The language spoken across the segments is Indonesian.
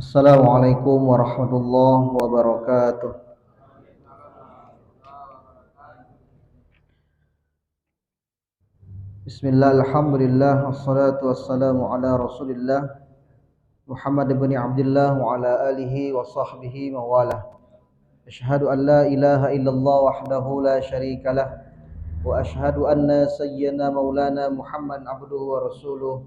Assalamualaikum warahmatullahi wabarakatuh. Bismillah, alhamdulillah, wassalatu wassalamu ala rasulillah Muhammad ibn Abdullah wa ala alihi wa sahbihi wa wala. Ashhadu an la ilaha illallah wahdahu la syarika lah wa ashhadu anna sayyidina maulana Muhammad abduhu wa rasuluh.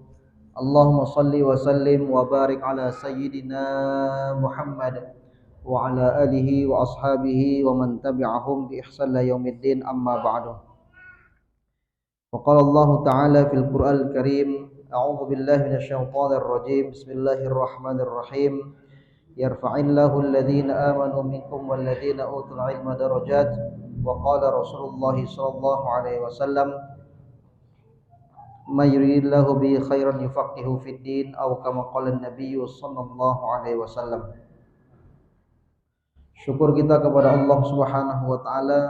Allahumma salli wa sallim wa barik ala sayyidina Muhammad wa ala alihi wa ashabihi wa man tabi'ahum bi ihsan la yaumiddin, amma ba'du. Wa qala Allah ta'ala fil Qur'anil Karim, a'udzu billahi minasyaitonir rajim. Bismillahirrahmanirrahim. Yarfa'illahu alladhina amanu minkum walladhina utul ilma darajat. Wa qala Rasulullah sallallahu alaihi wasallam, may yuridillahu bihi khairan yufaqihu fid din, aw kama qala an-nabiy sallallahu alaihi wasallam. Syukur kita kepada Allah Subhanahu wa taala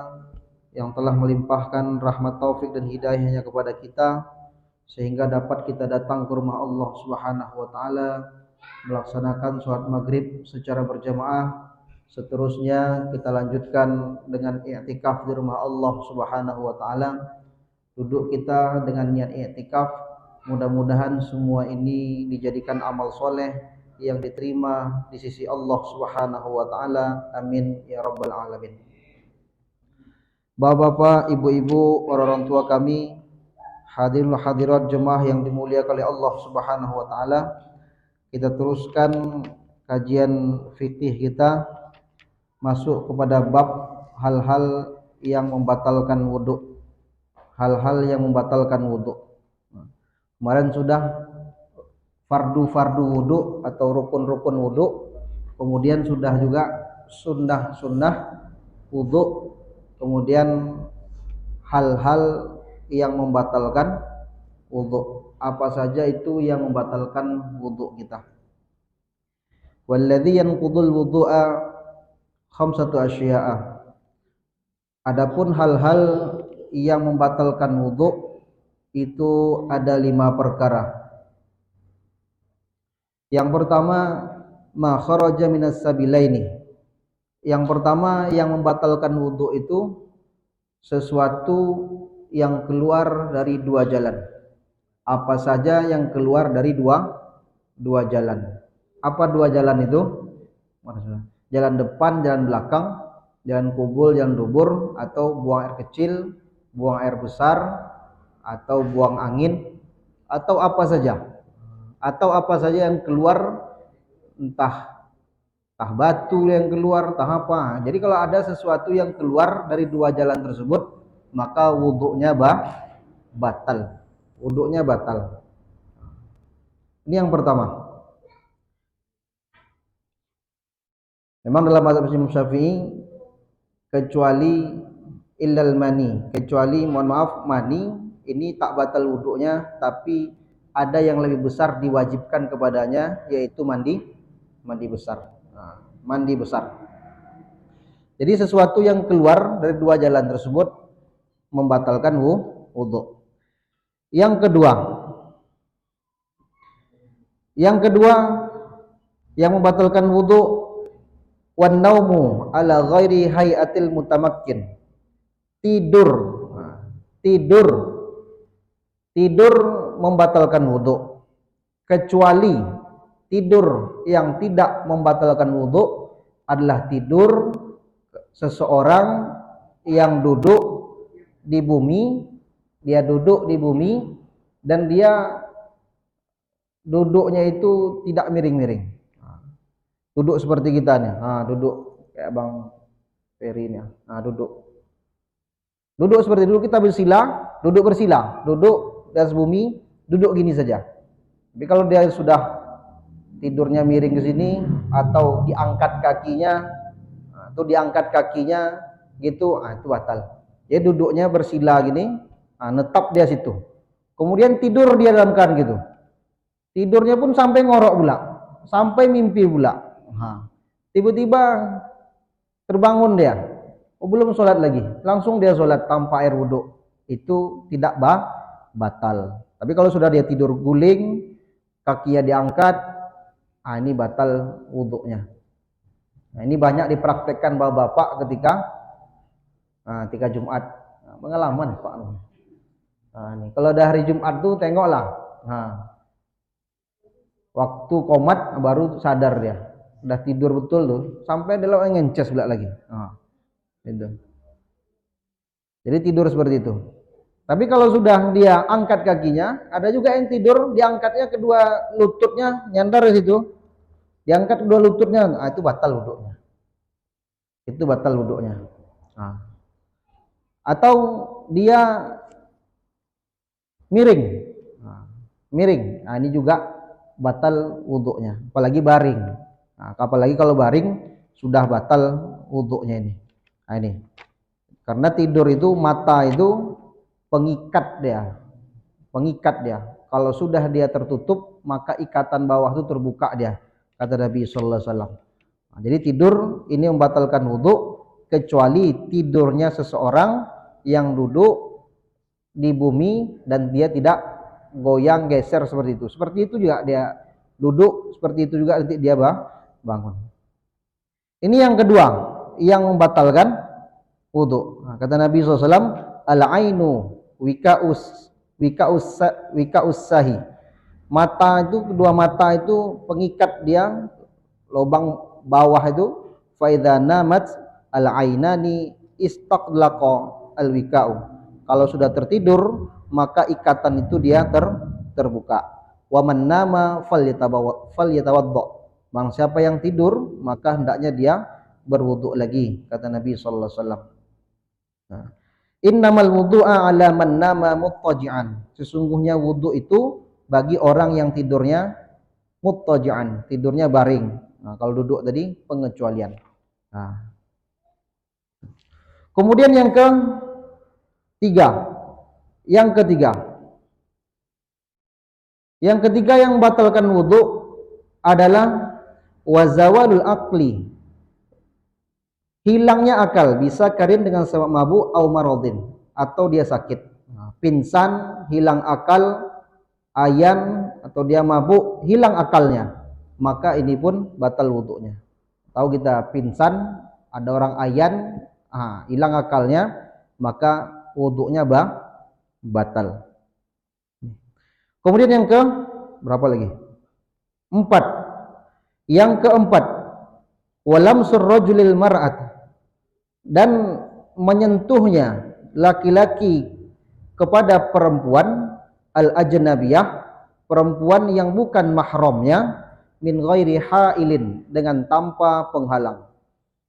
yang telah melimpahkan rahmat taufik dan hidayahnya kepada kita sehingga dapat kita datang ke rumah Allah Subhanahu wa taala melaksanakan sholat maghrib secara berjamaah. Seterusnya kita lanjutkan dengan i'tikaf di rumah Allah Subhanahu wa taala. Duduk kita dengan niat i'tikaf, mudah-mudahan semua ini dijadikan amal soleh yang diterima di sisi Allah Subhanahu wa taala. Amin ya rabbal alamin. Bapak-bapak, ibu-ibu, orang tua kami, hadirin hadirat jemaah yang dimuliakan oleh Allah Subhanahu wa taala, kita teruskan kajian fikih kita, masuk kepada bab hal-hal yang membatalkan wudu. Hal-hal yang membatalkan wudu. Kemarin sudah fardu-fardu wudu atau rukun-rukun wudu, kemudian sudah juga sunnah-sunnah wudu, kemudian hal-hal yang membatalkan wudu. Apa saja itu yang membatalkan wudu kita? Walladzi yanqudul wudu'a khamsatu asya'a. Adapun hal-hal yang membatalkan wudu itu ada 5 perkara. Yang pertama, ma kharaja minas sabilaini. Yang pertama yang membatalkan wudu itu sesuatu yang keluar dari 2 jalan. Apa saja yang keluar dari dua jalan? Apa 2 jalan itu? Jalan depan, jalan belakang, jalan kubul, jalan dubur, atau buang air kecil, buang air besar, atau buang angin, atau apa saja. Atau apa saja yang keluar, entah batu yang keluar, entah apa. Jadi kalau ada sesuatu yang keluar dari 2 jalan tersebut, maka wudunya batal. Wudunya batal. Ini yang pertama. Memang dalam mazhab Imam Syafi'i, kecuali illal mani, kecuali mohon maaf mani, ini tak batal wudunya, tapi ada yang lebih besar diwajibkan kepadanya, yaitu mandi besar. Mandi besar. Jadi sesuatu yang keluar dari 2 jalan tersebut membatalkan wudu. Yang kedua yang membatalkan wudu, wan naumu ala ghairi hayatil mutamakkin. Tidur membatalkan wudu, kecuali tidur yang tidak membatalkan wudu adalah tidur seseorang yang duduk di bumi. Dia duduk di bumi dan dia duduknya itu tidak miring-miring. Duduk seperti kita nih. Duduk kayak Bang Ferry nih. Duduk seperti dulu kita bersila, duduk di atas bumi, duduk gini saja. Tapi kalau dia sudah tidurnya miring ke sini atau diangkat kakinya gitu, itu batal. Jadi duduknya bersila gini, netap dia situ. Kemudian tidur dia dalam keadaan gitu. Tidurnya pun sampai ngorok pula, sampai mimpi pula. Tiba-tiba terbangun dia. Belum sholat lagi, langsung dia sholat tanpa air wudu. Itu tidak batal. Tapi kalau sudah dia tidur guling, kakinya diangkat, Ini batal wudhunya. Nah, ini banyak dipraktekkan bapak-bapak ketika Jumat. Pengalaman Pak. Ini kalau udah hari Jumat tuh tengoklah. Waktu komat baru sadar dia. Udah tidur betul tuh, sampai dia ngences pula lagi. Gitu. Jadi tidur seperti itu. Tapi kalau sudah dia angkat kakinya, ada juga yang tidur diangkatnya kedua lututnya nyandar di situ. Diangkat kedua lututnya, itu batal wudhunya. Itu batal wudhunya. Atau dia miring. Miring. Ini juga batal wudhunya. Apalagi baring. Apalagi kalau baring sudah batal wudhunya ini. Ini. Karena tidur itu mata itu pengikat dia. Pengikat dia. Kalau sudah dia tertutup, maka ikatan bawah itu terbuka dia. Kata Nabi sallallahu alaihi wasallam. Jadi tidur ini membatalkan wudhu kecuali tidurnya seseorang yang duduk di bumi dan dia tidak goyang geser seperti itu. Seperti itu juga dia duduk, seperti itu juga nanti dia bangun. Ini yang kedua yang membatalkan wudhu. Kata Nabi SAW, al-ainu wika'us sahi. Mata itu, kedua mata itu pengikat dia, lubang bawah itu, faidha namat al-ainani istaqlaqa al-wika'u. Kalau sudah tertidur, maka ikatan itu dia terbuka. Wa man nama falyatawadda. Bang siapa yang tidur, maka hendaknya dia berwudu lagi, kata Nabi sallallahu alaihi wasallam. Innamal wudu'a 'ala man nama muttaji'an. Sesungguhnya wudu itu bagi orang yang tidurnya muttaji'an, tidurnya baring. Kalau duduk tadi pengecualian. Kemudian yang ketiga. Yang ketiga yang membatalkan wudu adalah wazawalul aqli. Hilangnya akal, bisa karin dengan sebab mabuk au maradin, atau dia sakit. Pingsan, hilang akal, ayan atau dia mabuk, hilang akalnya, maka ini pun batal wudunya. Tahu kita pingsan, ada orang ayan, hilang akalnya, maka wudunya batal. Kemudian yang berapa lagi? 4. Yang keempat, walamsur rajulil mar'at, dan menyentuhnya laki-laki kepada perempuan al-ajnabiyah, perempuan yang bukan mahramnya, min ghairi hailin, dengan tanpa penghalang.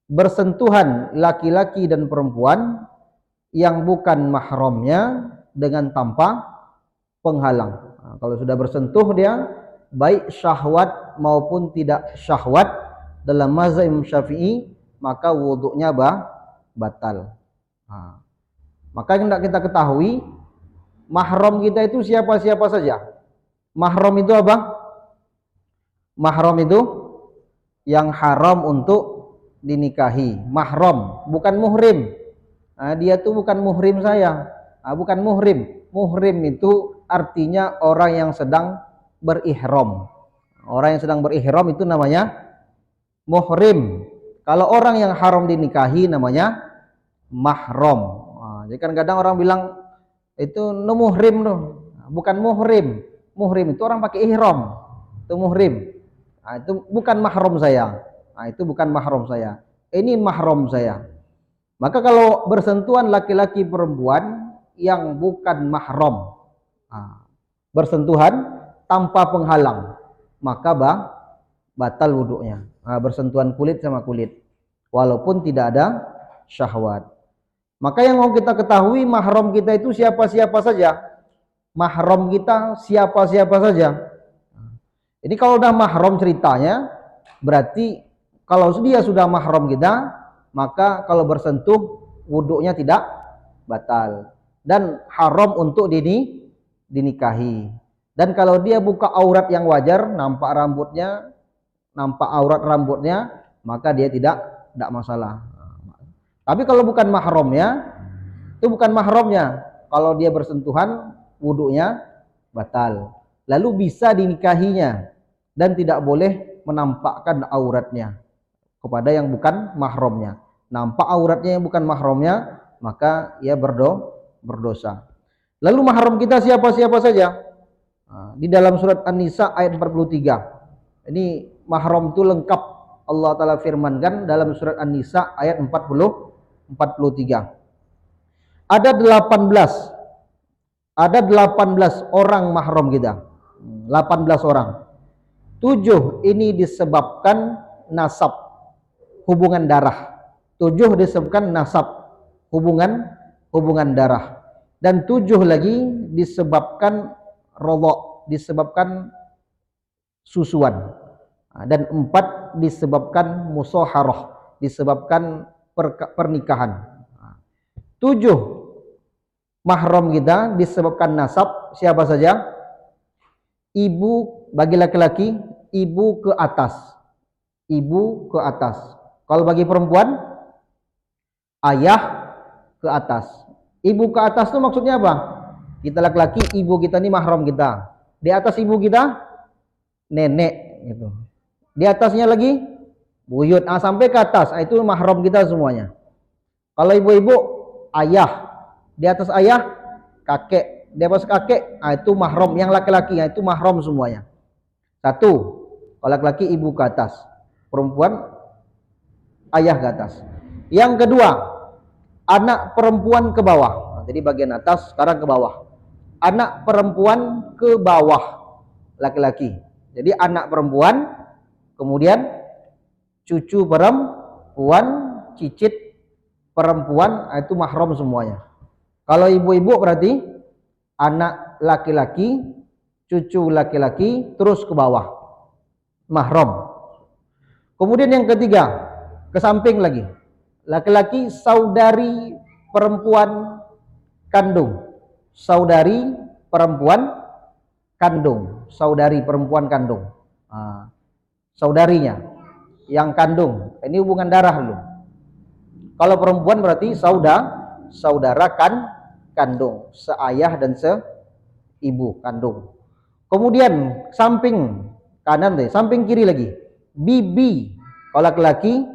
Bersentuhan laki-laki dan perempuan yang bukan mahramnya dengan tanpa penghalang. Kalau sudah bersentuh dia, baik syahwat maupun tidak syahwat, dalam mazhab Syafi'i, maka wudunya batal. Maka yang hendak kita ketahui, mahram kita itu siapa-siapa saja. Mahram itu apa? Mahram itu yang haram untuk dinikahi. Mahram, bukan muhrim. Dia tuh bukan muhrim saya. Bukan muhrim. Muhrim itu artinya orang yang sedang berihram. Orang yang sedang berihram itu namanya muhrim. Kalau orang yang haram dinikahi namanya mahram. Jadi kan kadang orang bilang itu no muhrim loh. Bukan muhrim. Muhrim itu orang pakai ihram. Itu muhrim. Itu bukan mahram saya. Itu bukan mahram saya. Ini mahram saya. Maka kalau bersentuhan laki-laki perempuan yang bukan mahram, bersentuhan tanpa penghalang, maka batal wudunya. Bersentuhan kulit sama kulit, walaupun tidak ada syahwat. Maka yang mau kita ketahui, mahram kita itu siapa-siapa saja. Mahram kita siapa-siapa saja. Jadi kalau udah mahram ceritanya, berarti kalau dia sudah mahram kita, maka kalau bersentuh wudunya tidak batal dan haram untuk dinikahi. Dan kalau dia buka aurat yang wajar, nampak rambutnya, nampak aurat rambutnya, maka dia tidak masalah. Tapi kalau bukan mahramnya, itu bukan mahramnya. Kalau dia bersentuhan, wudunya batal. Lalu bisa dinikahinya dan tidak boleh menampakkan auratnya kepada yang bukan mahramnya. Nampak auratnya yang bukan mahramnya, maka ia berdosa. Lalu mahram kita siapa-siapa saja? Di dalam surat An-Nisa ayat 43. Ini mahram itu lengkap. Allah Ta'ala firmankan dalam surat An-Nisa ayat 43. Ada 18 orang mahram kita. 18 orang. 7 ini disebabkan nasab, hubungan darah. 7 disebabkan nasab, hubungan darah. Dan 7 lagi disebabkan rodok, disebabkan susuan. Dan 4 disebabkan musaharah, disebabkan pernikahan. 7 mahram kita disebabkan nasab, siapa saja? Ibu bagi laki-laki, ibu ke atas. Ibu ke atas. Kalau bagi perempuan, ayah ke atas. Ibu ke atas itu maksudnya apa? Kita laki-laki, ibu kita ini mahram kita. Di atas ibu kita, nenek gitu. Di atasnya lagi buyut, sampai ke atas, itu mahram kita semuanya. Kalau ibu-ibu, ayah. Di atas ayah, kakek. Di atas kakek, itu mahram yang laki-laki, itu mahram semuanya. 1, kalau laki-laki ibu ke atas, perempuan ayah ke atas. Yang kedua, anak perempuan ke bawah. Jadi bagian atas sekarang ke bawah. Anak perempuan ke bawah laki-laki. Jadi anak perempuan, kemudian cucu perempuan, cicit perempuan, itu mahram semuanya. Kalau ibu-ibu berarti anak laki-laki, cucu laki-laki, terus ke bawah, mahram. Kemudian yang ketiga, ke samping lagi, laki-laki saudari perempuan kandung, saudari perempuan kandung, saudari perempuan kandung, saudarinya yang kandung, ini hubungan darah dulu. Kalau perempuan berarti saudara kandung, seayah dan seibu kandung. Kemudian samping kanan deh, samping kiri lagi, bibi. Kalau laki-laki,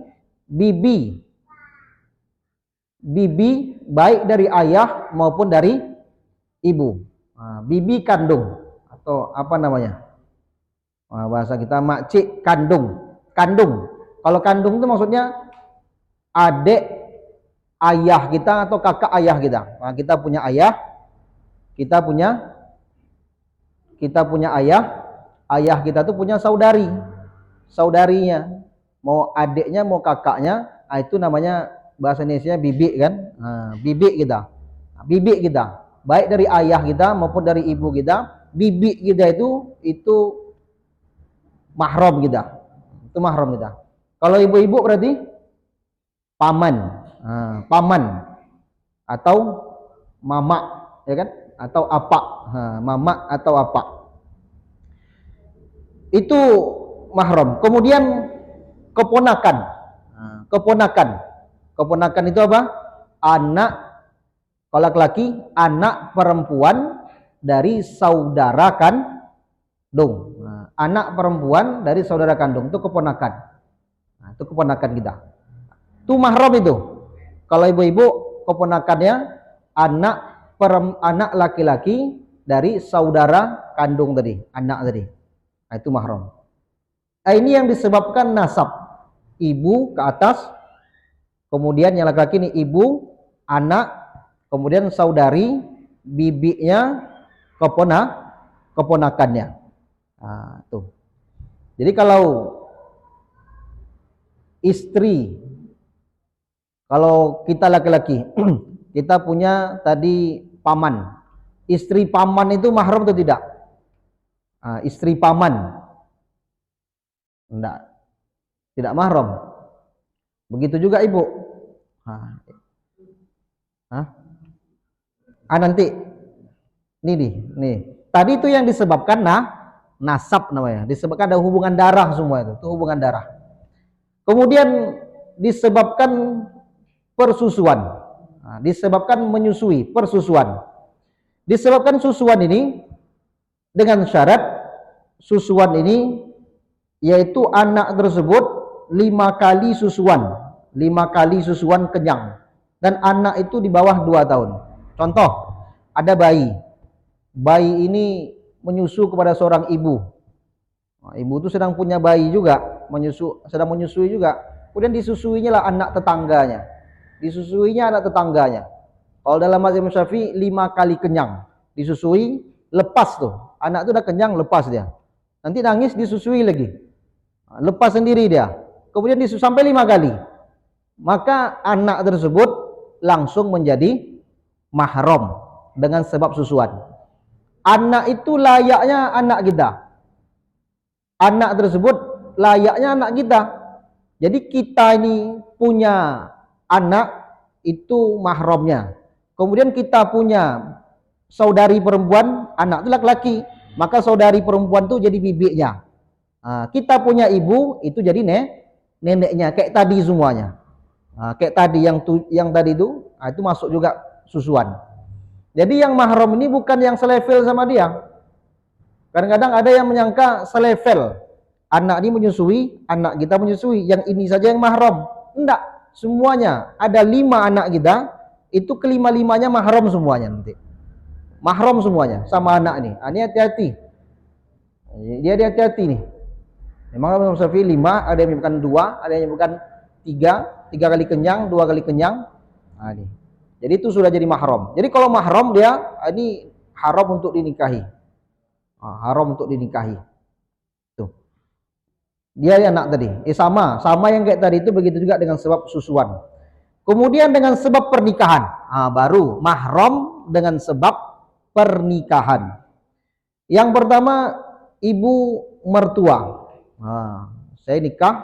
bibi baik dari ayah maupun dari ibu. Bibi kandung atau apa namanya? Bahasa kita makcik kandung. Kalau kandung itu maksudnya adik ayah kita atau kakak ayah kita. Kita punya ayah, kita punya ayah kita tuh punya saudarinya, mau adiknya mau kakaknya, itu namanya bahasa Indonesia bibi kan. Bibi kita baik dari ayah kita maupun dari ibu kita, bibi kita itu mahram kita, Kalau ibu-ibu berarti paman atau mama, ya kan, atau apa, mama atau apa, itu mahram. Kemudian keponakan itu apa? Anak, kalau laki-laki, anak perempuan dari saudara kandung. Anak perempuan dari saudara kandung itu keponakan. Itu keponakan kita. Itu mahram itu. Kalau ibu-ibu, keponakannya anak laki-laki dari saudara kandung tadi, anak tadi. Itu mahram. Ini yang disebabkan nasab. Ibu ke atas, kemudian yang laki-laki ini ibu, anak, kemudian saudari, bibinya, keponakannya. Tuh. Jadi kalau istri, kalau kita laki-laki, kita punya tadi paman. Istri paman itu mahram atau tidak? Istri paman, tidak mahram. Begitu juga ibu. Nanti nih. Tadi itu yang disebabkan nasab namanya. Disebabkan ada hubungan darah semua itu hubungan darah. Kemudian disebabkan persusuan. Disebabkan menyusui, persusuan. Disebabkan susuan ini dengan syarat susuan ini yaitu anak tersebut 5 kali susuan, 5 kali susuan kenyang, dan anak itu di bawah 2 tahun. Contoh, ada bayi. Bayi ini menyusu kepada seorang ibu. Nah, ibu itu sedang punya bayi juga, sedang menyusui juga. Kemudian disusuinya lah anak tetangganya. Disusuinya anak tetangganya. Kalau dalam mazhab Syafi'i 5 kali kenyang, disusui, lepas tuh. Anak itu udah kenyang, lepas dia. Nanti nangis, disusui lagi. Lepas sendiri dia. Kemudian disusui sampai 5 kali. Maka anak tersebut langsung menjadi mahram dengan sebab susuan. Anak itu layaknya anak kita. Anak tersebut layaknya anak kita. Jadi kita ini punya anak itu mahramnya. Kemudian kita punya saudari perempuan, anak itu laki-laki. Maka saudari perempuan itu jadi bibiknya. Nah, kita punya ibu itu jadi neneknya. Kayak tadi semuanya. Nah, kayak tadi yang tadi itu masuk juga susuan. Jadi yang mahram ini bukan yang selevel sama dia. Kadang-kadang ada yang menyangka selevel. Anak ini menyusui, anak kita menyusui. Yang ini saja yang mahram. Enggak, semuanya. Ada 5 anak kita, itu kelima-limanya mahram semuanya nanti. Mahram semuanya sama anak ini. Ini hati-hati. Dia hati-hati nih. Memang Imam Syafi'i 5, ada yang menyebutkan 2, ada yang menyebutkan 3 kali kenyang, 2 kali kenyang. Nah, ini. Jadi itu sudah jadi mahram. Jadi kalau mahram dia ini haram untuk dinikahi. Haram untuk dinikahi. Tuh. Dia anak tadi. Sama yang kayak tadi itu, begitu juga dengan sebab susuan. Kemudian dengan sebab pernikahan. Baru mahram dengan sebab pernikahan. Yang pertama, ibu mertua. Saya nikah,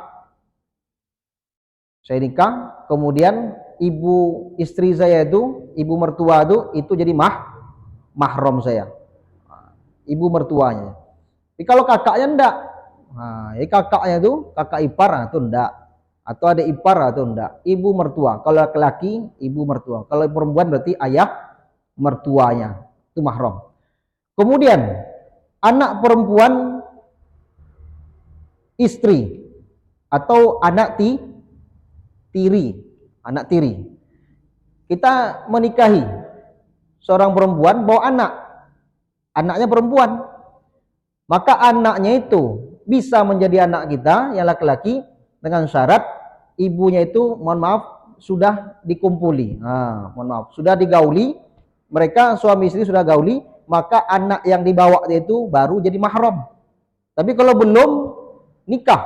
kemudian ibu istri saya itu, ibu mertua itu jadi mahram saya. Ibu mertuanya. Tapi kalau kakaknya enggak. Kakaknya itu, kakak ipar itu enggak. Atau ada ipar atau enggak. Ibu mertua. Kalau laki-laki, ibu mertua. Kalau perempuan berarti ayah mertuanya. Itu mahram. Kemudian anak perempuan istri atau anak tiri. Anak tiri. Kita menikahi seorang perempuan bawa anak. Anaknya perempuan, maka anaknya itu bisa menjadi anak kita yang laki-laki dengan syarat ibunya itu sudah dikumpuli, sudah digauli, mereka suami istri sudah gauli, maka anak yang dibawa itu baru jadi mahram. Tapi kalau belum nikah,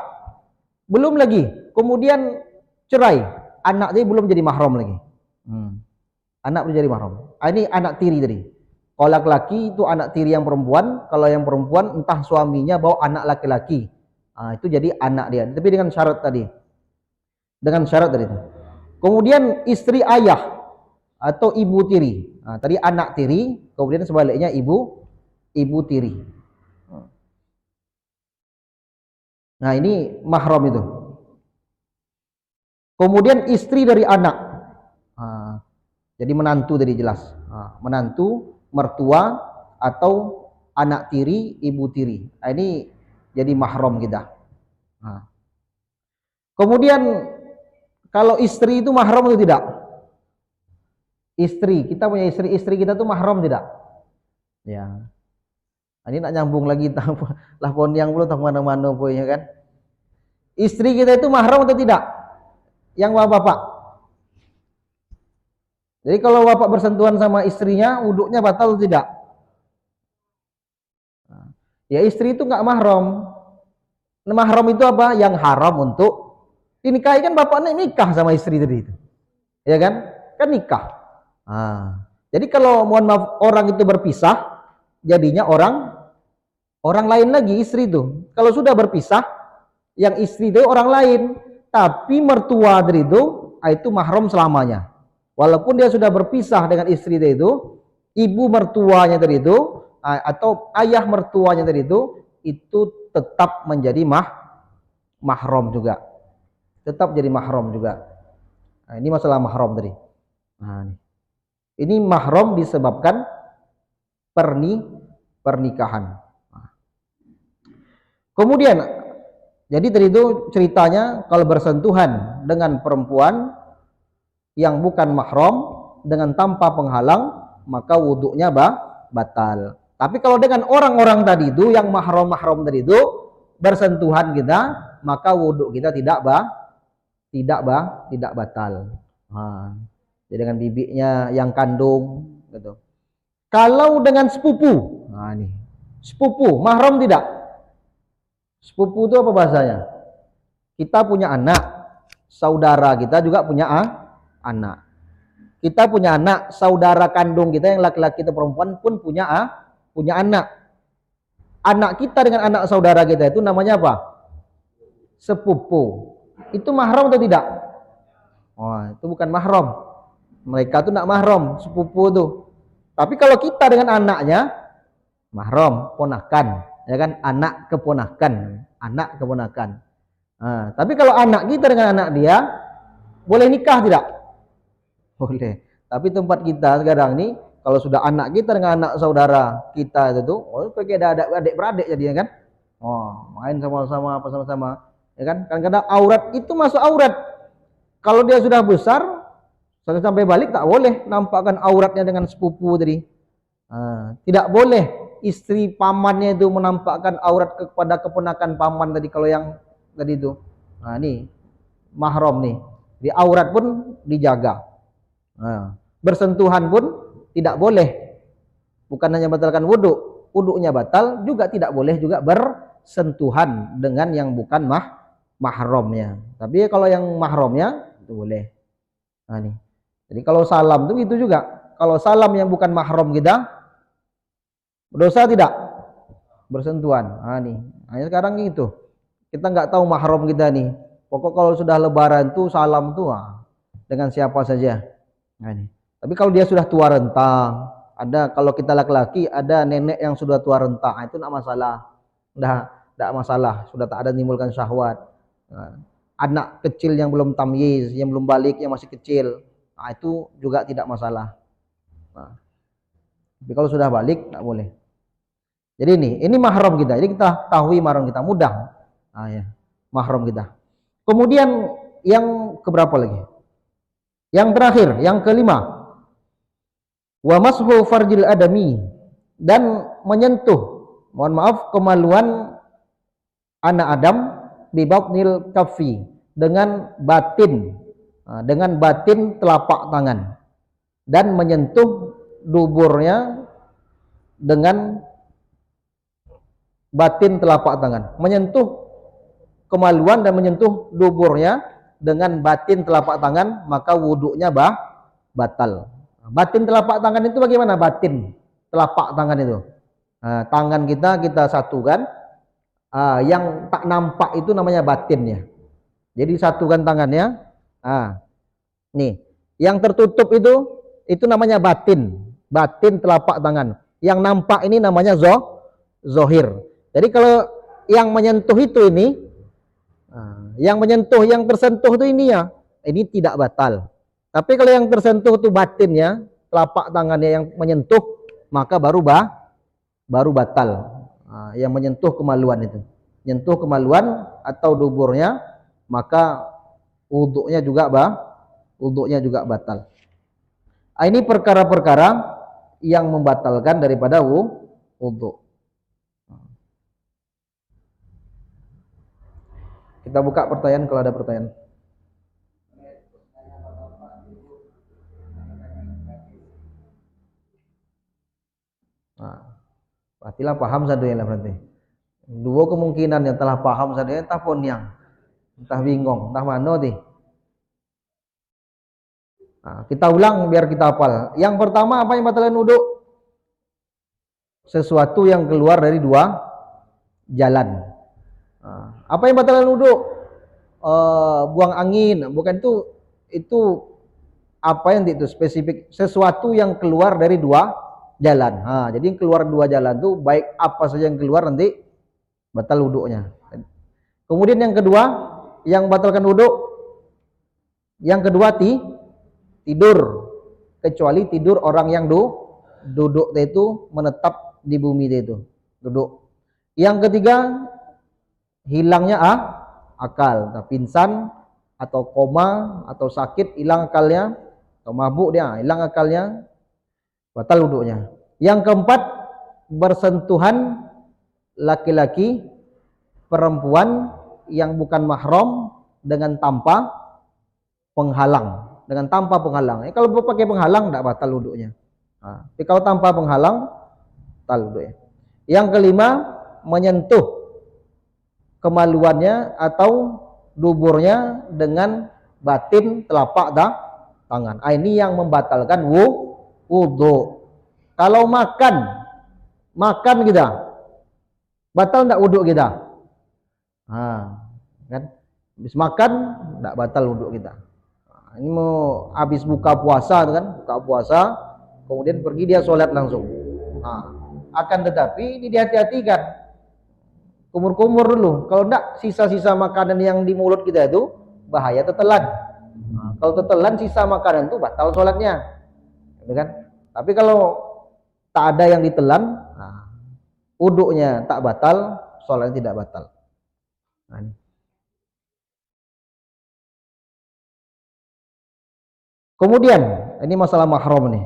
belum lagi, kemudian cerai, anaknya belum jadi mahram lagi. Anak belum jadi mahram. Ini anak tiri tadi. Kalau laki-laki itu anak tiri yang perempuan, kalau yang perempuan entah suaminya bawa anak laki-laki. Itu jadi anak dia. Tapi dengan syarat tadi. Dengan syarat tadi. Kemudian istri ayah atau ibu tiri. Tadi anak tiri, kemudian sebaliknya ibu tiri. Nah, ini mahram itu. Kemudian istri dari anak. Jadi menantu tadi jelas. Menantu, mertua atau anak tiri, ibu tiri. Ini jadi mahram kita. Kemudian kalau istri itu mahram atau tidak? Istri, kita punya istri kita tuh mahram tidak? Ya. Ini nak nyambung lagi lah pon yang belum tak mana-mana punya kan. Istri kita itu mahram atau tidak? Yang bapak. Jadi kalau bapak bersentuhan sama istrinya, wuduknya batal atau tidak? Ya istri itu nggak mahram. Mahram itu apa? Yang haram untuk dinikahi. Kan bapaknya nikah sama istri tadi itu, ya kan? Kan nikah. Jadi kalau mohon maaf orang itu berpisah, jadinya orang lain lagi istri itu. Kalau sudah berpisah, yang istri itu orang lain, tapi mertua dari itu mahram selamanya. Walaupun dia sudah berpisah dengan istri itu, ibu mertuanya tadi itu atau ayah mertuanya tadi itu tetap menjadi mahram juga. Tetap jadi mahram juga. Ini masalah mahram tadi. Ini mahram disebabkan pernikahan. Kemudian Jadi tadi itu ceritanya kalau bersentuhan dengan perempuan yang bukan mahram dengan tanpa penghalang, maka wudhunya batal. Tapi kalau dengan orang-orang tadi itu yang mahram-mahram tadi itu bersentuhan kita, maka wudhu kita tidak batal. Nah, jadi dengan bibinya yang kandung gitu. Kalau dengan sepupu, nah ini sepupu mahram tidak? Sepupu itu apa bahasanya? Kita punya anak, saudara kita juga punya anak. Kita punya anak, saudara kandung kita yang laki-laki atau perempuan pun punya anak. Anak kita dengan anak saudara kita itu namanya apa? Sepupu. Itu mahram atau tidak? Oh, itu bukan mahram. Mereka tuh nak mahram, sepupu tuh. Tapi kalau kita dengan anaknya, mahram, ponakan, ya kan? Anak keponakan. Nah, tapi kalau anak kita dengan anak dia, boleh nikah tidak? Boleh. Tapi tempat kita sekarang ini, kalau sudah anak kita dengan anak saudara kita itu tuh, oh kayak ada adik-beradik jadinya kan? Oh, main sama-sama apa sama-sama, ya kan? Kadang-kadang aurat itu masuk aurat. Kalau dia sudah besar, sampai balik tak boleh nampakkan auratnya dengan sepupu tadi. Tidak boleh istri pamannya itu menampakkan aurat kepada keponakan paman tadi kalau yang tadi itu. Nah, ini mahram nih. Di aurat pun dijaga. Bersentuhan pun tidak boleh. Bukan hanya batalkan wudhu, wudhunya batal, juga tidak boleh juga bersentuhan dengan yang bukan mahramnya. Tapi kalau yang mahramnya itu boleh. Nah, nih. Jadi kalau salam itu gitu juga. Kalau salam yang bukan mahram kita, berdosa tidak? Bersentuhan. Nah, nih. Nah, sekarang gitu. Kita nggak tahu mahram kita nih. Pokok kalau sudah lebaran tuh salam tuh dengan siapa saja. Nah, nih. Tapi kalau dia sudah tua renta, ada kalau kita laki-laki ada nenek yang sudah tua renta, itu enggak masalah. Enggak masalah, sudah tak ada menimbulkan syahwat. Nah, anak kecil yang belum tamyiz, yang belum balik, yang masih kecil, nah, itu juga tidak masalah. Nah, tapi kalau sudah balik enggak boleh. Jadi ini mahram kita. Jadi kita tahu mahram kita mudah. Nah, ya. Mahram kita. Kemudian yang keberapa lagi? Yang terakhir, yang kelima. Wa mashu farjil adami, dan menyentuh, mohon maaf, kemaluan anak Adam bi batnil kaffi, dengan batin telapak tangan, dan menyentuh duburnya dengan batin telapak tangan. Menyentuh kemaluan dan menyentuh duburnya dengan batin telapak tangan, maka wudhunya batal. Batin telapak tangan itu bagaimana? Batin telapak tangan itu, tangan kita satukan, yang tak nampak itu namanya batinnya. Jadi satukan tangannya, nih yang tertutup itu namanya batin telapak tangan. Yang nampak ini namanya zohir. Jadi kalau yang menyentuh itu ini, yang menyentuh, yang tersentuh itu ini ya, ini tidak batal. Tapi kalau yang tersentuh itu batinnya, telapak tangannya yang menyentuh, maka baru batal. Yang menyentuh kemaluan itu, menyentuh kemaluan atau duburnya, maka wudhunya juga batal. Ini perkara-perkara yang membatalkan daripada wudhu. Kita buka pertanyaan kalau ada pertanyaan. Pastilah paham sadunya lah berarti. Dua kemungkinan yang telah paham sadunya, entah pun yang, entah bingung, entah mana nih. Kita ulang biar kita hafal. Yang pertama, apa yang batalkan wudhu? Sesuatu yang keluar dari dua jalan. Apa yang batalkan wudhu? Buang angin, bukan itu apa yang itu spesifik, sesuatu yang keluar dari dua jalan. Jadi keluar dua jalan tuh baik apa saja yang keluar nanti batal wudhunya. Kemudian yang kedua yang batalkan wudhu, yang kedua tidur, kecuali tidur orang yang duduk itu menetap di bumi itu duduk. Yang ketiga hilangnya akal, nah, pingsan atau koma atau sakit, hilang akalnya, atau mabuk dia, hilang akalnya, batal wudhunya. Yang keempat, bersentuhan laki-laki perempuan yang bukan mahram dengan tanpa penghalang, kalau pakai penghalang tidak batal wudhunya. Nah, tapi kalau tanpa penghalang batal wudhunya. Yang kelima, menyentuh kemaluannya atau duburnya dengan batin telapak tangan. Ini yang membatalkan wudhu. Kalau makan kita, batal tidak wudhu kita? Kan? Habis makan tidak batal wudhu kita. Ini mau habis buka puasa kan, kemudian pergi dia sholat langsung. Akan tetapi ini dihati-hatikan, kumur-kumur dulu. Kalau enggak, sisa-sisa makanan yang di mulut kita itu bahaya tetelan. Kalau tetelan sisa makanan itu batal sholatnya, kan? Tapi kalau tak ada yang ditelan, wudhunya tak batal, sholatnya tidak batal. Ini. Kemudian ini masalah mahram nih.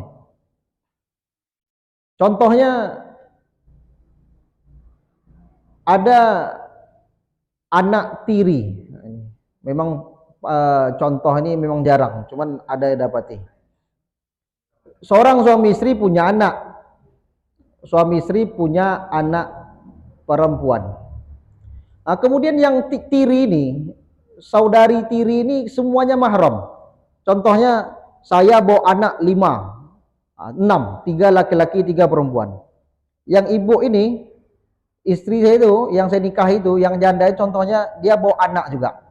Contohnya ada anak tiri. Memang contoh ini memang jarang, cuman ada yang dapati. Seorang suami istri punya anak. Suami istri punya anak perempuan. Kemudian yang tiri ini, saudari tiri ini semuanya mahram. Contohnya saya bawa anak 6, 3 laki-laki 3 perempuan. Yang ibu ini, istri saya itu, yang saya nikah itu, yang janda itu, contohnya dia bawa anak juga.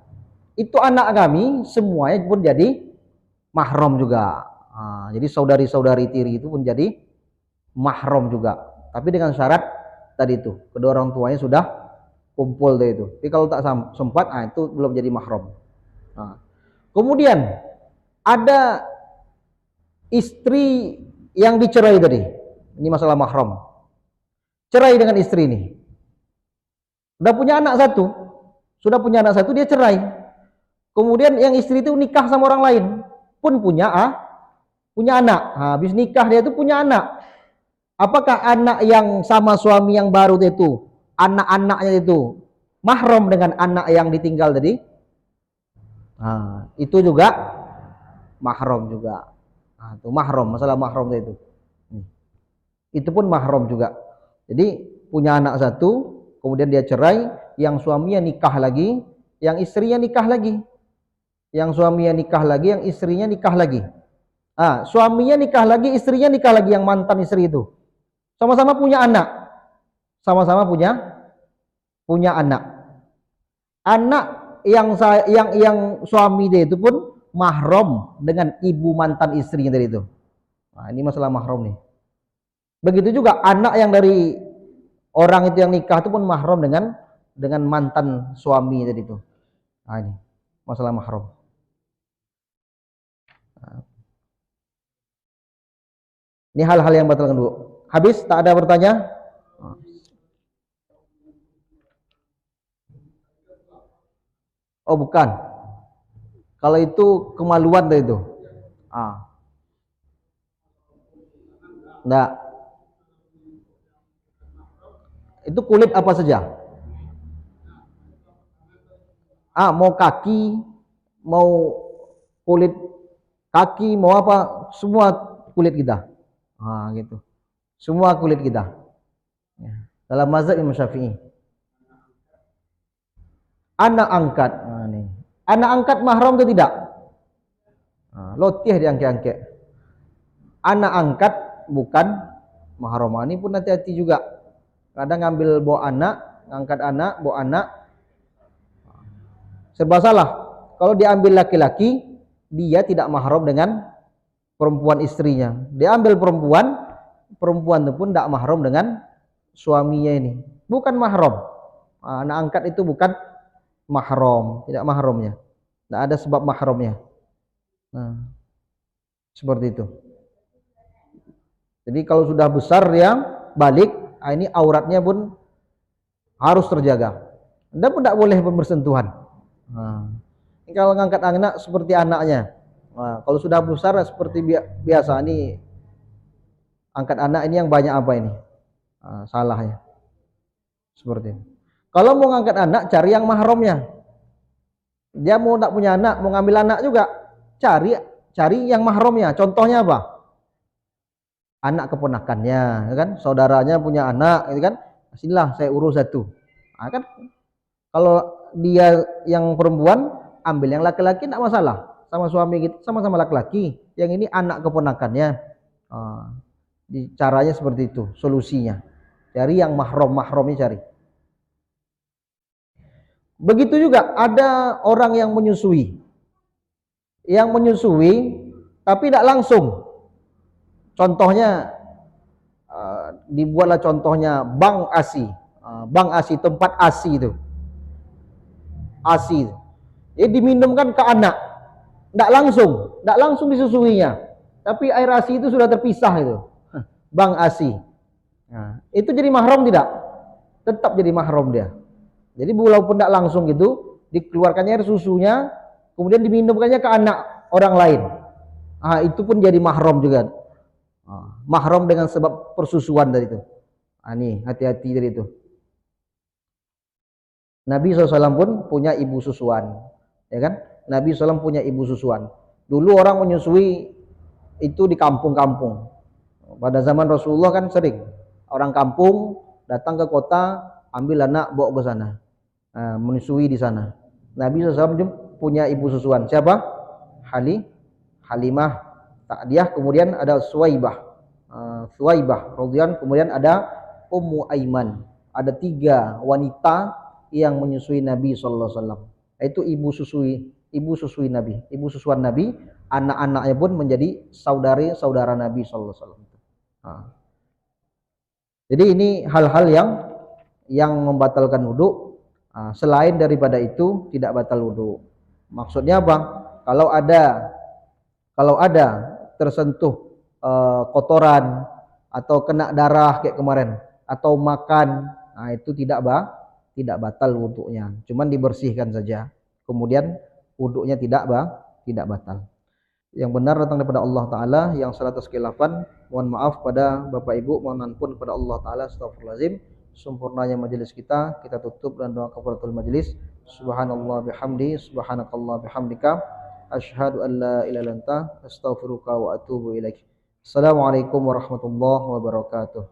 Itu anak kami semuanya pun jadi mahram juga. Jadi saudari-saudari tiri itu pun jadi mahram juga. Tapi dengan syarat tadi itu, kedua orang tuanya sudah kumpul dari itu. Tapi kalau tak sempat, itu belum jadi mahram. Kemudian ada istri yang dicerai tadi. Ini masalah mahram. Cerai dengan istri ini. Sudah punya anak satu, dia cerai. Kemudian yang istri itu nikah sama orang lain, pun punya anak. Habis nikah dia itu punya anak. Apakah anak yang sama suami yang baru itu, anak-anaknya itu mahram dengan anak yang ditinggal tadi? Itu juga mahram juga. Itu mahram, masalah mahram itu. Itu pun mahram juga. Jadi punya anak satu, kemudian dia cerai, yang suaminya nikah lagi, yang istrinya nikah lagi. Yang suaminya nikah lagi, yang istrinya nikah lagi. Suaminya nikah lagi, istrinya nikah lagi, yang mantan istri itu. Sama-sama punya anak. Sama-sama punya anak. Anak yang suami dia itu pun mahram dengan ibu mantan istrinya dari itu. Ini masalah mahram nih. Begitu juga anak yang dari orang itu yang nikah itu pun mahram dengan mantan suami tadi itu. Ini masalah mahram. Ini hal-hal yang batalkan dulu. Habis, tak ada pertanyaan? Oh bukan. Kalau itu kemaluan tadi itu. Enggak. Itu kulit apa saja? Mau kaki, mau kulit kaki, mau apa, semua kulit kita. Gitu. Semua kulit kita. Dalam mazhab Imam Syafi'i. Anak angkat. Anak angkat mahram atau tidak? Lotih diangkat-angkat. Anak angkat bukan mahram. Ini pun hati-hati juga. Kadang ngambil bawa anak, ngangkat anak, bawa anak. Serba salah. Kalau diambil laki-laki, dia tidak mahram dengan perempuan istrinya. Dia ambil perempuan itu pun tidak mahram dengan suaminya ini. Bukan mahram. Anak angkat itu bukan mahram, tidak mahramnya. Tidak ada sebab mahramnya. Seperti itu. Jadi kalau sudah besar dia balik, ini auratnya pun harus terjaga. Anda pun tidak boleh bersentuhan. Nah, kalau ngangkat anak seperti anaknya. Nah, kalau sudah besar seperti biasa ini angkat anak ini yang banyak apa ini? Nah, salahnya seperti ini. Kalau mau ngangkat anak cari yang mahramnya. Dia mau tak punya anak, mau ngambil anak juga, cari cari yang mahramnya. Contohnya apa? Anak keponakannya, ya kan? Saudaranya punya anak, itu kan? Sinilah saya urus satu. Nah, kan kalau dia yang perempuan ambil yang laki-laki tidak masalah, sama suami gitu, sama-sama laki-laki. Yang ini anak keponakannya. Ah, caranya seperti itu, solusinya. Cari yang mahramnya cari. Begitu juga ada orang yang menyusui. Yang menyusui tapi tidak langsung. Contohnya dibuatlah contohnya bank ASI. Bank ASI tempat ASI itu. ASI. Jadi diminumkan ke anak. Tidak langsung disusuinya. Tapi air ASI itu sudah terpisah itu. Bank ASI. Nah, itu jadi mahram tidak? Tetap jadi mahram dia. Jadi walaupun tidak langsung gitu, dikeluarkannya air susunya, kemudian diminumkannya ke anak orang lain. Ah, itu pun jadi mahram juga. Mahram dengan sebab persusuan dari itu. Ini hati-hati dari itu. Nabi SAW pun punya ibu susuan, ya kan? Nabi SAW punya ibu susuan. Dulu orang menyusui itu di kampung-kampung. Pada zaman Rasulullah kan sering orang kampung datang ke kota, ambil anak bawa ke sana, menyusui di sana. Nabi SAW punya ibu susuan. Siapa? Halimah, Ta'diyah, kemudian ada Suwaibah radhiyallahu, kemudian ada Ummu Aiman. Ada 3 wanita yang menyusui Nabi sallallahu alaihi wasallam. Itu ibu susui Nabi, ibu susuan Nabi, anak-anaknya pun menjadi saudara Nabi sallallahu alaihi wasallam. Jadi ini hal-hal yang membatalkan wudu. Selain daripada itu tidak batal wudu. Maksudnya apa? Kalau ada tersentuh kotoran atau kena darah kayak kemarin atau makan, itu tidak batal wudunya, cuman dibersihkan saja, kemudian wudunya tidak batal. Yang benar datang daripada Allah Ta'ala, yang salah atas khilafan mohon maaf pada Bapak Ibu, mohon ampun kepada Allah Ta'ala. Astagfirullahaladzim. Sempurnanya majelis kita tutup dan doa kafaratul majelis. Subhanallah bihamdi, subhanakallah bihamdika, asyhadu an la ilaha illa anta, astaghfiruka wa atubu ilaik. Assalamualaikum warahmatullahi wabarakatuh.